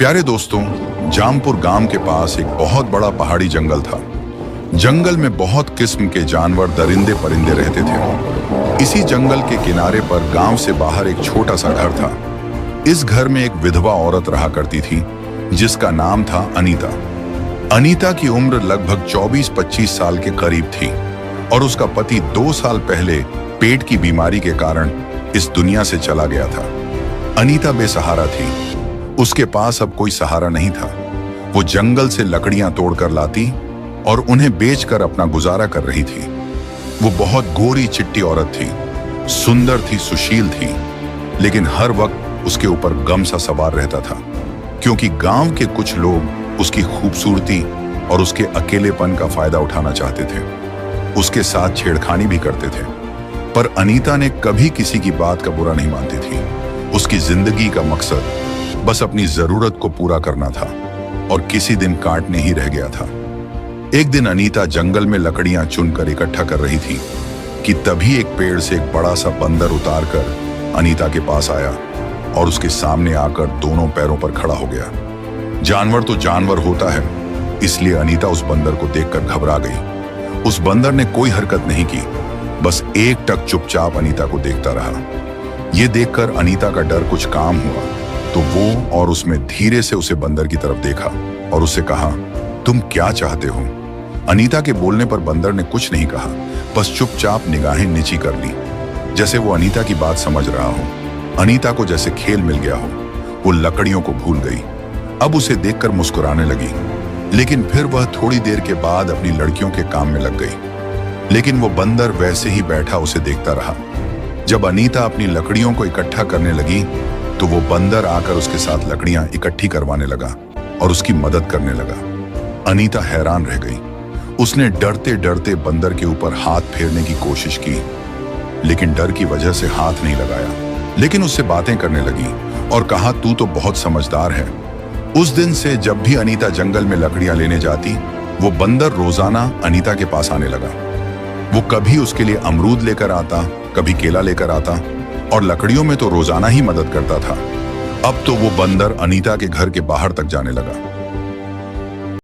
प्यारे दोस्तों, जामपुर गांव के पास एक बहुत बड़ा पहाड़ी जंगल था। जंगल में बहुत किस्म के जानवर, दरिंदे परिंदे रहते थे। इसी जंगल के किनारे पर गांव से बाहर एक छोटा सा घर था। इस घर में एक विधवा औरत रहा करती थी जिसका नाम था अनीता। अनीता की उम्र लगभग 24-25 साल के करीब थी और उसका पति 2 साल पहले पेट की बीमारी के कारण इस दुनिया से चला गया था। अनीता बेसहारा थी। उसके पास अब कोई सहारा नहीं था। वो जंगल से लकड़ियां तोड़कर लाती और उन्हें बेचकर अपना गुजारा कर रही थी। वो बहुत गोरी चिट्टी औरत थी, सुंदर थी, सुशील थी, लेकिन हर वक्त उसके ऊपर गम सा सवार रहता था, क्योंकि गांव के कुछ लोग उसकी खूबसूरती और उसके अकेलेपन का फायदा उठाना चाहते थे। उसके साथ छेड़खानी भी करते थे, पर अनीता ने कभी किसी की बात का बुरा नहीं मानती थी। उसकी जिंदगी का मकसद बस अपनी जरूरत को पूरा करना था और किसी दिन काटने ही रह गया था। एक दिन अनीता जंगल में लकड़ियां चुनकर इकट्ठा कर रही थी कि तभी एक पेड़ से एक बड़ा सा बंदर उतारकर अनीता के पास आया और उसके सामने आकर दोनों पैरों पर खड़ा हो गया। जानवर तो जानवर होता है, इसलिए अनीता उस बंदर को देखकर घबरा गई। उस बंदर ने कोई हरकत नहीं की, बस एकटक चुपचाप अनीता को देखता रहा। यह देखकर अनीता का डर कुछ काम हुआ तो वो और उसमें धीरे से उसे बंदर की तरफ देखा और उससे कहा, तुम क्या चाहते हो? अनीता के बोलने पर बंदर ने कुछ नहीं कहा, बस चुपचाप निगाहें नीची कर ली, जैसे वो अनीता की बात समझ रहा हो। अनीता को जैसे खेल मिल गया हो। वो लकड़ियों को भूल गई, अब उसे देखकर मुस्कुराने लगी। लेकिन फिर वह थोड़ी देर के बाद अपनी लड़कियों के काम में लग गई। लेकिन वो बंदर वैसे ही बैठा उसे देखता रहा। जब अनीता अपनी लकड़ियों को इकट्ठा करने लगी तो वो बंदर आकर उसके साथ लकड़ियां इकट्ठी करवाने लगा और उसकी मदद करने लगा। अनीता हैरान रह गई। उसने डरते डरते बंदर के ऊपर हाथ फेरने की कोशिश की, लेकिन डर की वजह से हाथ नहीं लगाया। लेकिन उससे बातें करने लगी और कहा, तू तो बहुत समझदार है। उस दिन से जब भी अनीता जंगल में लकड़ियां लेने जाती, वो बंदर रोजाना अनीता के पास आने लगा। वो कभी उसके लिए अमरूद लेकर आता, कभी केला लेकर आता और लकड़ियों में तो रोजाना ही मदद करता था। अब तो वो बंदर अनीता के घर के बाहर तक जाने लगा।